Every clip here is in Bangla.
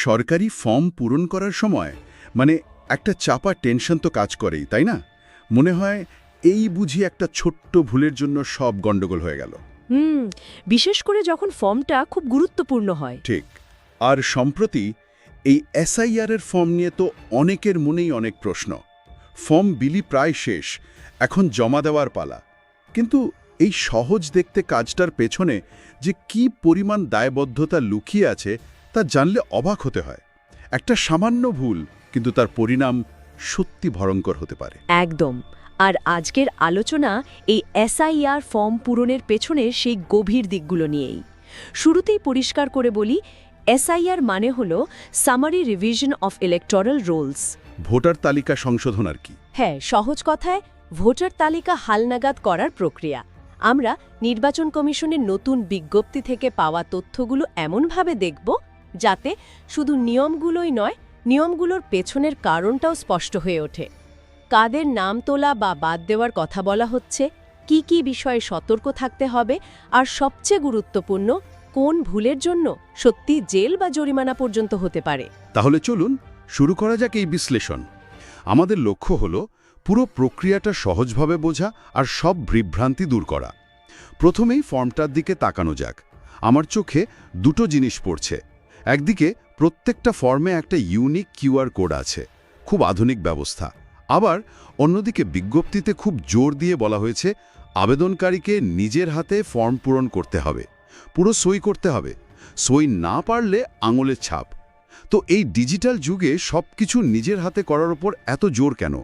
সরকারি ফর্ম পূরণ করার সময় মানে একটা চাপা টেনশন তো কাজ করেই, তাই না? মনে হয় এই বুঝি একটা ছোট্ট ভুলের জন্য সব গন্ডগোল হয়ে গেল। বিশেষ করে যখন ফর্মটা খুব গুরুত্বপূর্ণ হয়। ঠিক। আর সম্প্রতি এই এসআইআর এর ফর্ম নিয়ে তো অনেকের মনেই অনেক প্রশ্ন। ফর্ম বিলি প্রায় শেষ, এখন জমা দেওয়ার পালা। কিন্তু এই সহজ দেখতে কাজটার পেছনে যে কি পরিমাণ দায়বদ্ধতা লুকিয়ে আছে তা জানলে অবাক হতে হয়। একটা সামান্য ভুল, কিন্তু তার পরিণাম সত্যি ভয়ঙ্কর হতে পারে। একদম। আর আজকের আলোচনা এই এসআইআর ফর্ম পূরণের পেছনে সেই গভীর দিকগুলো নিয়েই। শুরুতেই পরিষ্কার করে বলি, এসআইআর মানে হল summary revision of electoral Rolle's. Voter তালিকা সংশোধন আর কি। হ্যাঁ, সহজ কথায় ভোটার তালিকা হালনাগাদ করার প্রক্রিয়া। আমরা নির্বাচন কমিশনের নতুন বিজ্ঞপ্তি থেকে পাওয়া তথ্যগুলো এমনভাবে দেখব যাতে শুধু নিয়মগুলোই নয়, নিয়মগুলোর পেছনের কারণটাও স্পষ্ট হয়ে ওঠে। কাদের নাম তোলা বা বাদ দেওয়ার কথা বলা হচ্ছে, কি কি বিষয়ে সতর্ক থাকতে হবে, আর সবচেয়ে গুরুত্বপূর্ণ কোন ভুলের জন্য সত্যি জেল বা জরিমানা পর্যন্ত হতে পারে। তাহলে চলুন শুরু করা যাক এই বিশ্লেষণ। আমাদের লক্ষ্য হল পুরো প্রক্রিয়াটা সহজভাবে বোঝা আর সব বিভ্রান্তি দূর করা। প্রথমেই ফর্মটার দিকে তাকানো যাক। আমার চোখে দুটো জিনিস পড়ছে। একদিকে প্রত্যেকটা ফর্মে একটা ইউনিক কিউআর কোড আছে, খুব আধুনিক ব্যবস্থা। আবার অন্যদিকে বিজ্ঞপ্তিতে খুব জোর দিয়ে বলা হয়েছে আবেদনকারীকে নিজের হাতে ফর্ম পূরণ করতে হবে, পুরো সই করতে হবে, সই না পারলে আঙুলের ছাপ। তো এই ডিজিটাল যুগে সবকিছু নিজের হাতে করার উপর এত জোর কেন?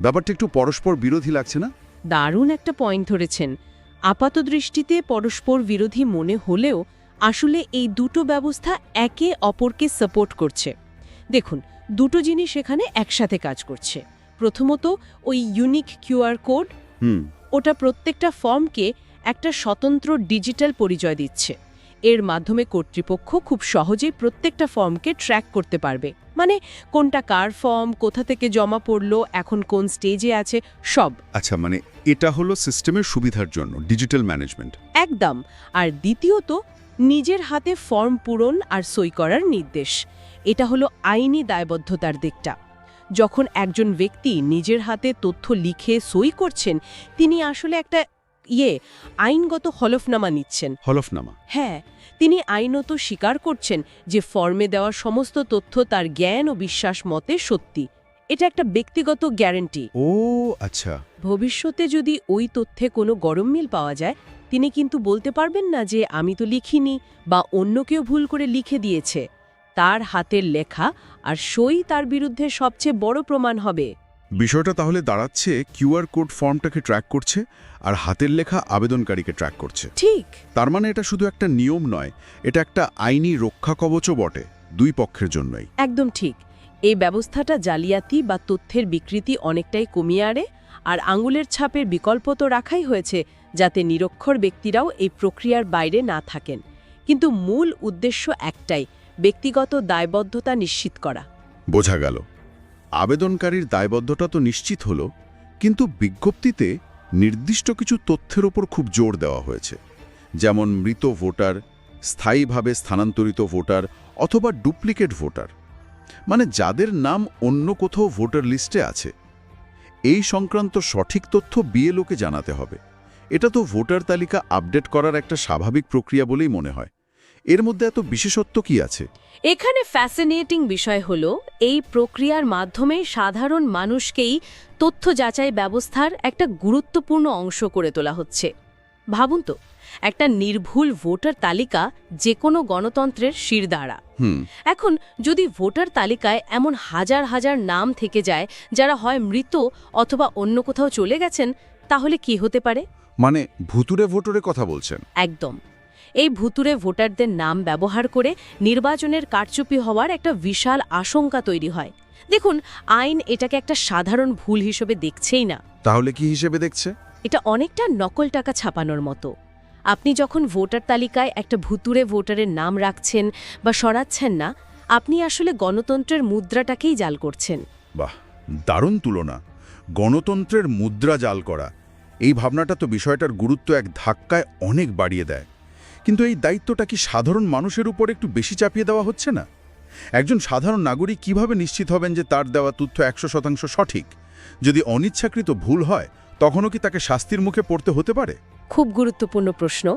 ব্যাপারটা একটু পরস্পর বিরোধী লাগছে না? দারুণ একটা পয়েন্ট ধরেছেন। আপাতদৃষ্টিতে পরস্পর বিরোধী মনে হলেও আসলে এই দুটো ব্যবস্থা একে অপরকে সাপোর্ট করছে। দেখুন, দুটো জিনিস এখানে একসাথে কাজ করছে। প্রথমত, ওই ইউনিক কিউআর কোড, ওটা প্রত্যেকটা ফর্মকে একটা স্বতন্ত্র ডিজিটাল পরিচয় দিচ্ছে। এর মাধ্যমে কর্তৃপক্ষ খুব সহজেই প্রত্যেকটা ফর্মকে ট্র্যাক করতে পারবে, মানে কোনটা কার ফর্ম, কোথা থেকে জমা পড়লো, এখন কোন স্টেজে আছে, সব। আচ্ছা, মানে এটা হলো সিস্টেমের সুবিধার জন্য ডিজিটাল ম্যানেজমেন্ট। একদম। আর দ্বিতীয়ত, নিজের হাতে ফর্ম পূরণ আর সই করার নির্দেশ। এটা হলো আইনি দায়বদ্ধতার দিকটা। যখন একজন ব্যক্তি নিজের হাতে তথ্য লিখে সই করছেন, তিনি আসলে একটা আইনগত হলফনামা নিচ্ছেন। হলফনামা? হ্যাঁ, তিনি আইনত স্বীকার করছেন যে ফর্মে দেওয়া সমস্ত তথ্য তার জ্ঞান ও বিশ্বাস মতে সত্যি। এটা একটা ব্যক্তিগত গ্যারান্টি। ও আচ্ছা। ভবিষ্যতে যদি ওই তথ্যে কোনো গরমিল পাওয়া যায়, তিনি কিন্তু বলতে পারবেন না যে আমি তো লিখিনি বা অন্য কেউ ভুল করে লিখে দিয়েছে। তার হাতের লেখা আর সই তার বিরুদ্ধে সবচেয়ে বড় প্রমাণ হবে। বিষয়টা তাহলে দাঁড়াচ্ছে কিউআর কোড ফর্মটাকে ট্র্যাক করছে আর হাতের লেখা আবেদনকারীকে ট্র্যাক করছে। ঠিক। তার মানে এটা শুধু একটা নিয়ম নয়, এটা একটা আইনি রক্ষা কবচও বটে, দুই পক্ষের জন্যই। একদম ঠিক। এই ব্যবস্থাটা জালিয়াতি বা তথ্যের বিকৃতি অনেকটাই কমিয়ে আনে। আর আঙুলের ছাপের বিকল্প তো রাখাই হয়েছে, যাতে নিরক্ষর ব্যক্তিরাও এই প্রক্রিয়ার বাইরে না থাকেন। কিন্তু মূল উদ্দেশ্য একটাই, ব্যক্তিগত দায়বদ্ধতা নিশ্চিত করা। বোঝা গেল। আবেদনকারীর দায়বদ্ধতা তো নিশ্চিত হলো, কিন্তু বিজ্ঞপ্তিতে নির্দিষ্ট কিছু তথ্যের ওপর খুব জোর দেওয়া হয়েছে, যেমন মৃত ভোটার, স্থায়ীভাবে স্থানান্তরিত ভোটার অথবা ডুপ্লিকেট ভোটার, মানে যাদের নাম অন্য কোথাও ভোটার লিস্টে আছে। এই সংক্রান্ত সঠিক তথ্য বিএলওকে জানাতে হবে। এটা তো ভোটার তালিকা আপডেট করার একটা স্বাভাবিক প্রক্রিয়া বলেই মনে হয়। এর মধ্যে এত বিশেষত্ব কি আছে? এখানে ফ্যাসিনেটিং বিষয় হলো, এই প্রক্রিয়ার মাধ্যমে সাধারণ মানুষকেই তথ্য যাচাই ব্যবস্থার একটা গুরুত্বপূর্ণ অংশ করে তোলা হচ্ছে। ভাবুন তো, একটা নির্ভুল ভোটার তালিকা যে কোনো গণতন্ত্রের শিরদাঁড়া। এখন যদি ভোটার তালিকায় এমন হাজার হাজার নাম থেকে যায় যারা হয় মৃত অথবা অন্য কোথাও চলে গেছেন, তাহলে কি হতে পারে? মানে ভুতুরে ভোটারের কথা বলছেন? একদম। এই ভুতুরে ভোটারদের নাম ব্যবহার করে নির্বাচনের কারচুপি হওয়ার একটা বিশাল আশঙ্কা তৈরি হয়। দেখুন, আইন এটাকে একটা সাধারণ ভুল হিসেবে দেখছেই না। তাহলে কি হিসেবে দেখছে? এটা অনেকটা নকল টাকা ছাপানোর মতো। আপনি যখন ভোটার তালিকায় একটা ভুতুরে ভোটারের নাম রাখছেন বা সরাচ্ছেন না, আপনি আসলে গণতন্ত্রের মুদ্রাটাকেই জাল করছেন। বাহ, দারুণ তুলনা। গণতন্ত্রের মুদ্রা জাল করা, এই ভাবনাটা তো বিষয়টার গুরুত্ব এক ধাক্কায় অনেক বাড়িয়ে দেয়। কিন্তু এই দায়িত্বটা কি সাধারণ মানুষের উপর একটু বেশি চাপিয়ে দেওয়া হচ্ছে না? একজন সাধারণ নাগরিক কিভাবে নিশ্চিত হবেন যে তার দেওয়া তথ্য 100% সঠিক? যদি অনিচ্ছাকৃত ভুল হয় তখনও কি তাকে শাস্তির মুখে পড়তে হতে পারে? খুব গুরুত্বপূর্ণ প্রশ্ন।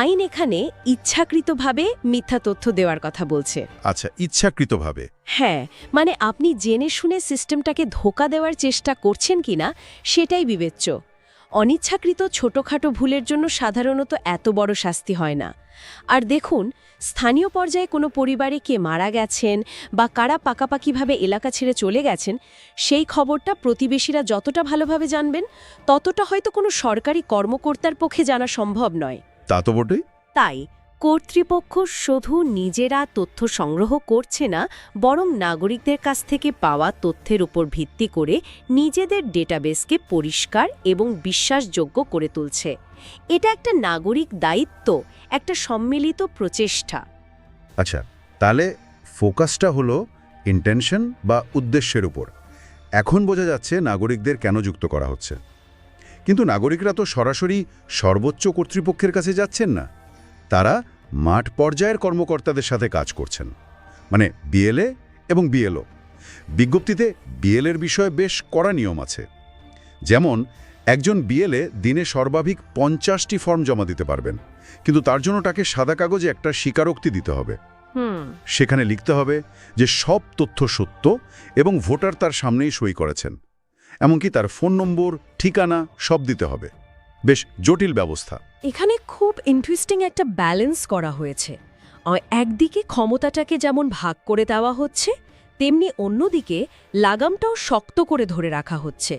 আইন এখানে ইচ্ছাকৃতভাবে মিথ্যা তথ্য দেওয়ার কথা বলছে। আচ্ছা, ইচ্ছাকৃতভাবে। হ্যাঁ, মানে আপনি জেনে শুনে সিস্টেমটাকে ধোঁকা দেওয়ার চেষ্টা করছেন কিনা সেটাই বিবেচ্য। অনিচ্ছাকৃত ছোটখাটো ভুলের জন্য সাধারণত এত বড় শাস্তি হয় না। আর দেখুন, স্থানীয় পর্যায়ে কোনো পরিবারে কে মারা গেছেন বা কারা পাকাপাকিভাবে এলাকা ছেড়ে চলে গেছেন, সেই খবরটা প্রতিবেশীরা যতটা ভালোভাবে জানবেন ততটা হয়তো কোনো সরকারি কর্মকর্তার পক্ষে জানা সম্ভব নয়। তা তো বটেই। তাই কর্তৃপক্ষ শুধু নিজেরা তথ্য সংগ্রহ করছে না, বরং নাগরিকদের কাছ থেকে পাওয়া তথ্যের উপর ভিত্তি করে নিজেদের ডেটাবেসকে পরিষ্কার এবং বিশ্বাসযোগ্য করে তুলছে। এটা একটা নাগরিক দায়িত্ব, একটা সম্মিলিত প্রচেষ্টা। আচ্ছা, তাহলে ফোকাসটা হলো ইন্টেনশন বা উদ্দেশ্যের উপর। এখন বোঝা যাচ্ছে নাগরিকদের কেন যুক্ত করা হচ্ছে। কিন্তু নাগরিকরা তো সরাসরি সর্বোচ্চ কর্তৃপক্ষের কাছে যাচ্ছেন না। তারা মাঠ পর্যায়ের কর্মকর্তাদের সাথে কাজ করছেন, মানে বিএলএ এবং বিএলও। বিজ্ঞপ্তিতে বিএলএর বিষয়ে বেশ কড়া নিয়ম আছে। যেমন একজন বিএলএ দিনে সর্বাধিক 50টি ফর্ম জমা দিতে পারবেন, কিন্তু তার জন্য তাকে সাদা কাগজে একটা স্বীকারোক্তি দিতে হবে। সেখানে লিখতে হবে যে সব তথ্য সত্য এবং ভোটার তার সামনেই সই করেছেন। এমনকি তার ফোন নম্বর, ঠিকানা সব দিতে হবে। বেশ জটিল ব্যবস্থা। এখানে খুব ইন্টারেস্টিং একটা ব্যালেন্স করা হয়েছে। একদিকে ক্ষমতাটাকে যেমন ভাগ করে দেওয়া হচ্ছে, তেমনি অন্যদিকে লাগামটাও শক্ত করে ধরে রাখা হচ্ছে।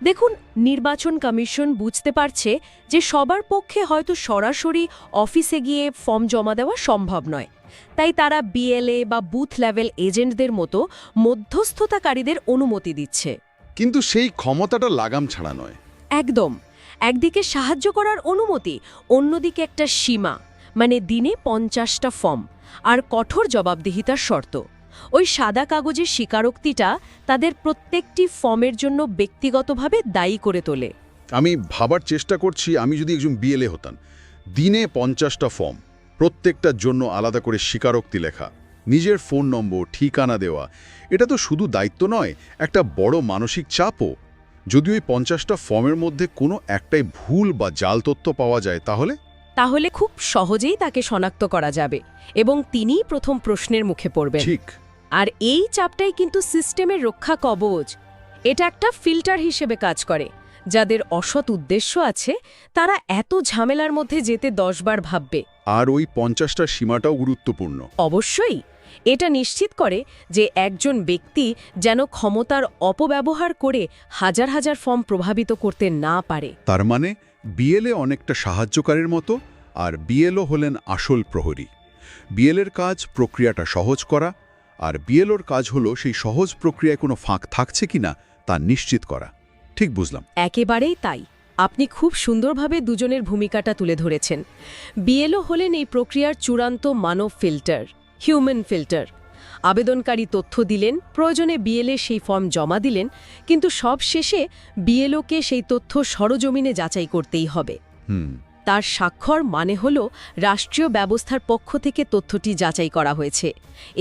দেখুন, নির্বাচন কমিশন বুঝতে পারছে যে সবার পক্ষে হয়তো সরাসরি অফিসে গিয়ে ফর্ম জমা দেওয়া সম্ভব নয়। তাই তারা বিএলএ বা বুথ লেভেল এজেন্টদের মতো মধ্যস্থতাকারীদের অনুমতি দিচ্ছে। কিন্তু সেই ক্ষমতাটা লাগাম ছাড়া নয়। একদম। একদিকে সাহায্য করার অনুমতি, অন্যদিকে একটা সীমা, মানে দিনে 50টা ফর্ম আর কঠোর জবাবদিহিতার শর্ত। ওই সাদা কাগজের স্বীকারোক্তিটা তাদের প্রত্যেকটি ফর্মের জন্য ব্যক্তিগতভাবে দায়ী করে তোলে। আমি ভাবার চেষ্টা করছি, আমি যদি একজন বিএলএ হতাম, দিনে 50টা ফর্ম, প্রত্যেকটার জন্য আলাদা করে স্বীকারোক্তি লেখা, নিজের ফোন নম্বর, ঠিকানা দেওয়া, এটা তো শুধু দায়িত্ব নয়, একটা বড় মানসিক চাপও। যদি ওই 50টা ফর্মের মধ্যে কোনো একটাই ভুল বা জাল তথ্য পাওয়া যায় তাহলে খুব সহজেই তাকে শনাক্ত করা যাবে এবং তিনিই প্রথম প্রশ্নের মুখে পড়বেন। ঠিক। আর এই চাপটাই কিন্তু সিস্টেমের রক্ষা কবচ। এটা একটা ফিল্টার হিসেবে কাজ করে। যাদের অসৎ উদ্দেশ্য আছে তারা এত ঝামেলার মধ্যে যেতে 10 বার ভাববে। আর ওই 50টা সীমাটাও গুরুত্বপূর্ণ। অবশ্যই। এটা নিশ্চিত করে যে একজন ব্যক্তি যেন ক্ষমতার অপব্যবহার করে হাজার হাজার ফর্ম প্রভাবিত করতে না পারে। তার মানে বিএলএ অনেকটা সাহায্যকারীর মতো, আর বিএলও হলেন আসল প্রহরী। বিএলএর কাজ প্রক্রিয়াটা সহজ করা, আর বিএলওর কাজ হলো সেই সহজ প্রক্রিয়ায় কোনো ফাঁক থাকছে কিনা তা নিশ্চিত করা। ঠিক বুঝলাম। একেবারেই তাই। আপনি খুব সুন্দরভাবে দুজনের ভূমিকাটা তুলে ধরেছেন। বিএলও হলেন এই প্রক্রিয়ার চূড়ান্ত মানব ফিল্টার, হিউম্যান ফিল্টার। আবেদনকারী তথ্য দিলেন, প্রয়োজনে বিএলএ সেই ফর্ম জমা দিলেন, কিন্তু সব শেষে বিএলওকে সেই তথ্য সরজমিনে যাচাই করতেই হবে। তার স্বাক্ষর মানে হল রাষ্ট্রীয় ব্যবস্থার পক্ষ থেকে তথ্যটি যাচাই করা হয়েছে।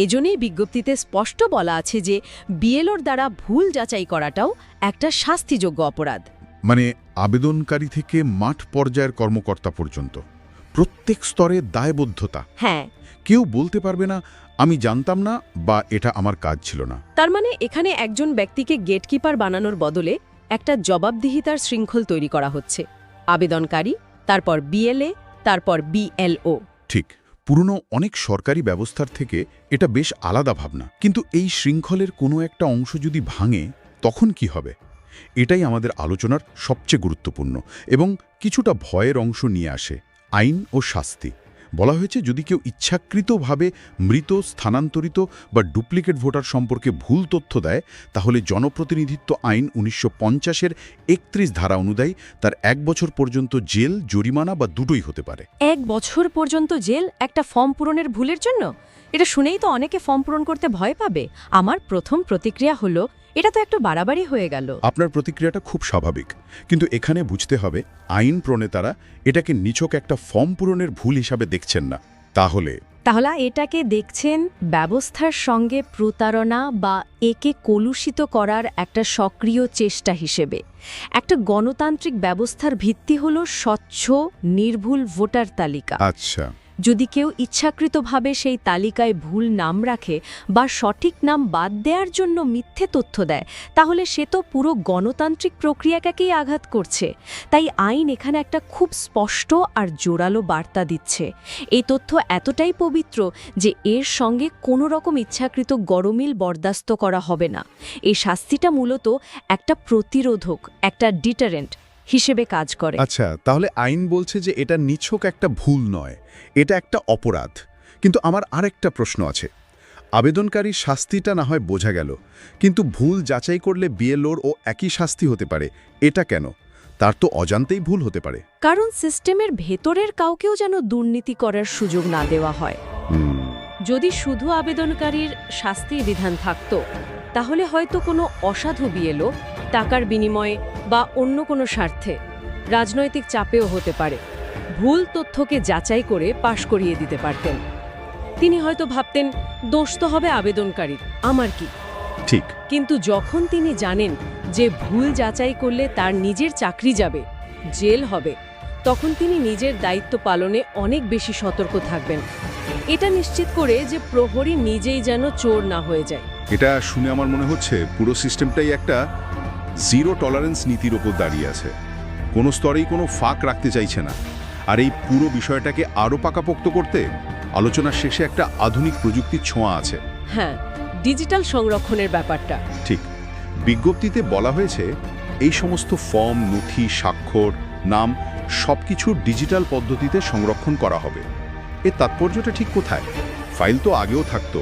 এজন্যই বিজ্ঞপ্তিতে স্পষ্ট বলা আছে যে বিএলওর দ্বারা ভুল যাচাই করাটাও একটা শাস্তিযোগ্য অপরাধ। মানে আবেদনকারী থেকে মাঠ পর্যায়ের কর্মকর্তা পর্যন্ত প্রত্যেক স্তরে দায়বদ্ধতা। হ্যাঁ। কেউ বলতে পারবে না আমি জানতাম না বা এটা আমার কাজ ছিল না। তার মানে এখানে একজন ব্যক্তিকে গেটকিপার বানানোর বদলে একটা জবাবদিহিতার শৃঙ্খল তৈরি করা হচ্ছে। আবেদনকারী, তারপর বিএলএ, তারপর বিএলও। ঠিক। পুরনো অনেক সরকারি ব্যবস্থার থেকে এটা বেশ আলাদা ভাবনা। কিন্তু এই শৃঙ্খলের কোনো একটা অংশ যদি ভাঙে তখন কি হবে? এটাই আমাদের আলোচনার সবচেয়ে গুরুত্বপূর্ণ এবং কিছুটা ভয়ের অংশ নিয়ে আসে। আইন ও শাস্তি। বলা হয়েছে যদি কেউ ইচ্ছাকৃতভাবে মৃত, স্থানান্তরিত বা ডুপ্লিকেট ভোটার সম্পর্কে ভুল তথ্য দেয়, তাহলে জনপ্রতিনিধিত্ব আইন 1950-এর 31 ধারা অনুযায়ী তার 1 বছর পর্যন্ত জেল, জরিমানা বা দুটোই হতে পারে। 1 বছর পর্যন্ত জেল একটা ফর্ম পূরণের ভুলের জন্য? এটা শুনেই তো অনেকে ফর্ম পূরণ করতে ভয় পাবে। আমার প্রথম প্রতিক্রিয়া হলো এটা তো একটু বাড়াবাড়ি হয়ে গেল। আপনার প্রতিক্রিয়াটা খুব স্বাভাবিক, কিন্তু এখানে বুঝতে হবে আইন প্রণেতারা এটাকে নিছক একটা ফর্ম পূরণের ভুল হিসাবে দেখছেন না। তাহলে তাহলে এটাকে দেখছেন ব্যবস্থার সঙ্গে প্রতারণা বা একে কলুষিত করার একটা সক্রিয় চেষ্টা হিসেবে। একটা গণতান্ত্রিক ব্যবস্থার ভিত্তি হল স্বচ্ছ, নির্ভুল ভোটার তালিকা। আচ্ছা, যদি কেউ ইচ্ছাকৃতভাবে সেই তালিকায় ভুল নাম রাখে বা সঠিক নাম বাদ দেওয়ার জন্য মিথ্যে তথ্য দেয়, তাহলে সে তো পুরো গণতান্ত্রিক প্রক্রিয়াকেই আঘাত করছে। তাই আইন এখানে একটা খুব স্পষ্ট আর জোরালো বার্তা দিচ্ছে। এই তথ্য এতটাই পবিত্র যে এর সঙ্গে কোনো রকম ইচ্ছাকৃত গরমিল বরদাস্ত করা হবে না। এই শাস্তিটা মূলত একটা প্রতিরোধক, একটা ডিটারেন্ট হিসেবে কাজ করে। আচ্ছা, তাহলে আইন বলছে যে এটা নিছক একটা ভুল নয়, এটা একটা অপরাধ। কিন্তু আমার আরেকটা প্রশ্ন আছে। আবেদনকারীর শাস্তিটা না হয় বোঝা গেল, কিন্তু ভুল যাচাই করলে বিএলওর ও একই শাস্তি হতে পারে, এটা কেন? তার তো অজান্তেই ভুল হতে পারে। কারণ সিস্টেমের ভেতরের কাউকেও যেন দুর্নীতি করার সুযোগ না দেওয়া হয়। যদি শুধু আবেদনকারীর শাস্তির বিধান থাকত, তাহলে হয়তো কোনো অসাধু বিএলও টাকার বিনিময়ে বা অন্য কোনো স্বার্থে, রাজনৈতিক চাপেও হতে পারে, ভুল তথ্যকে যাচাই করে পাশ করিয়ে দিতে পারতেন। তিনি হয়তো ভাবতেন, দোষ তো হবে আবেদনকারীর, আমার কি? ঠিক। কিন্তু যখন তিনি জানেন যে ভুল যাচাই করলে তার নিজের চাকরি যাবে, জেল হবে, তখন তিনি নিজের দায়িত্ব পালনে অনেক বেশি সতর্ক থাকবেন। এটা নিশ্চিত করে যে প্রহরী নিজেই যেন চোর না হয়ে যায়। এটা শুনে আমার মনে হচ্ছে পুরো সিস্টেমটাই একটা জিরো টলারেন্স নীতির ওপর দাঁড়িয়ে আছে। কোনো স্তরেই কোনো ফাঁক রাখতে চাইছে না। আর এই পুরো বিষয়টাকে আরও পাকাপোক্ত করতে আলোচনার শেষে একটা আধুনিক প্রযুক্তির ছোঁয়া আছে। হ্যাঁ, ডিজিটাল সংরক্ষণের ব্যাপারটা ঠিক। বিজ্ঞপ্তিতে বলা হয়েছে এই সমস্ত ফর্ম, নথি, স্বাক্ষর, নাম সবকিছু ডিজিটাল পদ্ধতিতে সংরক্ষণ করা হবে। এর তাৎপর্যটা ঠিক কোথায়? ফাইল তো আগেও থাকতো,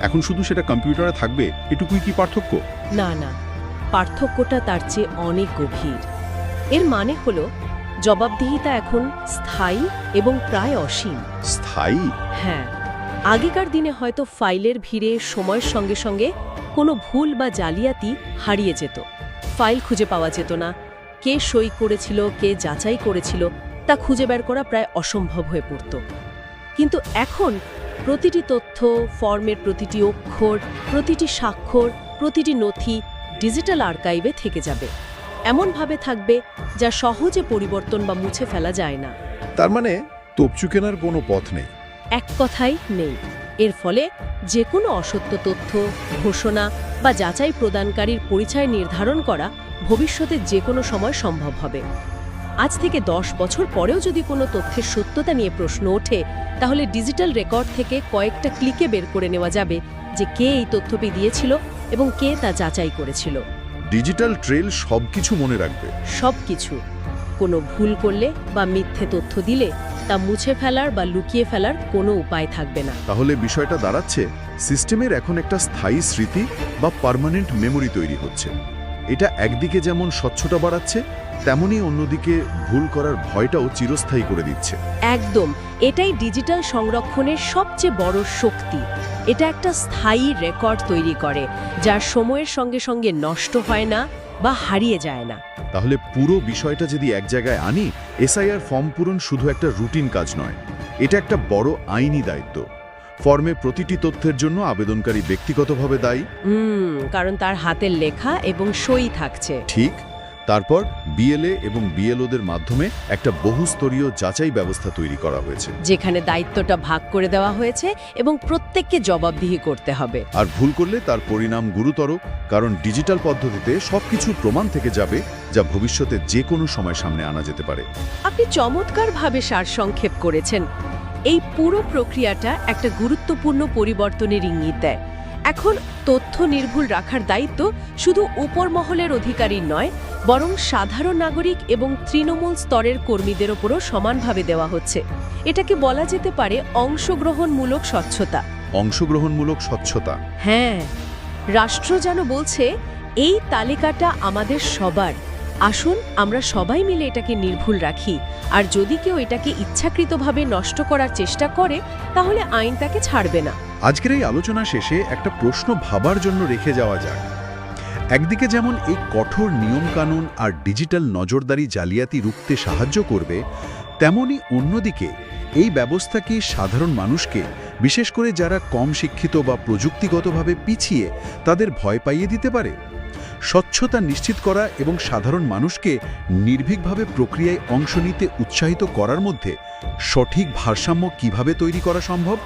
এখন শুধু সেটা কম্পিউটারে থাকবে, এটুকুই কি পার্থক্য? না না, পার্থক্যটা তার চেয়ে অনেক গভীর। এর মানে হলো জবাবদিহিতা এখন স্থায়ী এবং প্রায় অসীম। স্থায়ী? হ্যাঁ, আগেকার দিনে হয়তো ফাইলের ভিড়ে সময়ের সঙ্গে সঙ্গে কোনো ভুল বা জালিয়াতি হারিয়ে যেত, ফাইল খুঁজে পাওয়া যেত না, কে সই করেছিল, কে যাচাই করেছিল তা খুঁজে বের করা প্রায় অসম্ভব হয়ে পড়ত। কিন্তু এখন প্রতিটি তথ্য, ফর্মের প্রতিটি অক্ষর, প্রতিটি স্বাক্ষর, প্রতিটি নথি ডিজিটাল আর্কাইভে থেকে যাবে, এমনভাবে থাকবে যা সহজে পরিবর্তন বা মুছে ফেলা যায় না। তার মানে তপচু কেনার কোনো পথ নেই। এক কথাই নেই। এর ফলে যে কোনো অসত্য তথ্য, ঘোষণা বা যাচাই প্রদানকারীর পরিচয় নির্ধারণ করা ভবিষ্যতে যে কোনো সময় সম্ভব হবে। আজ থেকে 10 বছর পরেও যদি কোনো তথ্যের সত্যতা নিয়ে প্রশ্ন ওঠে, তাহলে ডিজিটাল রেকর্ড থেকে কয়েকটা ক্লিকে বের করে নেওয়া যাবে যে কে এই তথ্যটি দিয়েছিল এবং কে তা যাচাই করেছিল। ডিজিটাল ট্রেল সবকিছু মনে রাখবে। সবকিছু। কোনো ভুল করলে বা মিথ্যে তথ্য দিলে তা মুছে ফেলার বা লুকিয়ে ফেলার কোনো উপায় থাকবে না। তাহলে বিষয়টা দাঁড়াচ্ছে সিস্টেমের এখন একটা স্থায়ী স্মৃতি বা পার্মানেন্ট মেমোরি তৈরি হচ্ছে। এটা একদিকে যেমন স্বচ্ছতা বাড়াচ্ছে, তেমনি অন্যদিকে ভুল করার ভয়টাও চিরস্থায়ী করে দিচ্ছে। একদম, এটাই ডিজিটাল সংরক্ষণের সবচেয়ে বড় শক্তি। এটা একটা স্থায়ী রেকর্ড তৈরি করে, যা সময়ের সঙ্গে সঙ্গে নষ্ট হয় না বা হারিয়ে যায় না। তাহলে পুরো বিষয়টা যদি এক জায়গায় আনি, এসআইআর ফর্ম পূরণ শুধু একটা রুটিন কাজ নয়, এটা একটা বড় আইনি দায়িত্ব। ফর্মে প্রতিটি তথ্যের জন্য আবেদনকারী ব্যক্তিগতভাবে দায়ী, কারণ তার হাতের লেখা এবং সই থাকছে। ঠিক। তারপর বিএলএ এবং বিএলওদের মাধ্যমে একটা বহুস্তরীয় যাচাই ব্যবস্থা তৈরি করা হয়েছে, যেখানে দায়িত্বটা ভাগ করে দেওয়া হয়েছে এবং প্রত্যেককে জবাবদিহি করতে হবে। আর ভুল করলে তার পরিণাম গুরুতর, কারণ ডিজিটাল পদ্ধতিতে সবকিছু প্রমাণ থেকে যাবে, যা ভবিষ্যতে যে কোনো সময় সামনে আনা যেতে পারে। আপনি চমৎকারভাবে সারসংক্ষেপ করেছেন। এই পুরো প্রক্রিয়াটা একটা গুরুত্বপূর্ণ পরিবর্তনের ইঙ্গিত দেয়। এখন তথ্য নির্ভুল রাখার দায়িত্ব শুধু উপর মহলের অধিকারীর নয়, বরং সাধারণ নাগরিক এবং তৃণমূল স্তরের কর্মীদের ওপরও সমানভাবে দেওয়া হচ্ছে। এটাকে বলা যেতে পারে অংশগ্রহণমূলক স্বচ্ছতা। অংশগ্রহণমূলক স্বচ্ছতা? হ্যাঁ, রাষ্ট্র যেন বলছে এই তালিকাটা আমাদের সবার, আসুন আমরা সবাই মিলে এটাকে নির্ভুল রাখি, আর যদি কেউ এটাকে ইচ্ছাকৃতভাবে নষ্ট করার চেষ্টা করে, তাহলে আইন তাকে ছাড়বে না। আজকের এই আলোচনা শেষে একটা প্রশ্ন ভাবার জন্য রেখে যাওয়া যাক। একদিকে যেমন এই কঠোর নিয়মকানুন আর ডিজিটাল নজরদারি জালিয়াতি রুখতে সাহায্য করবে, তেমনি অন্যদিকে এই ব্যবস্থা কি সাধারণ মানুষকে বিশেষ করে যারা কম শিক্ষিত বা প্রযুক্তিগতভাবে পিছিয়ে তাদের ভয় পাইয়ে দিতে পারে? স্বচ্ছতা নিশ্চিত করা এবং সাধারণ মানুষকে নির্ভীকভাবে প্রক্রিয়ায় অংশ নিতে উৎসাহিত করার মধ্যে সঠিক ভারসাম্য কিভাবে তৈরি করা সম্ভব?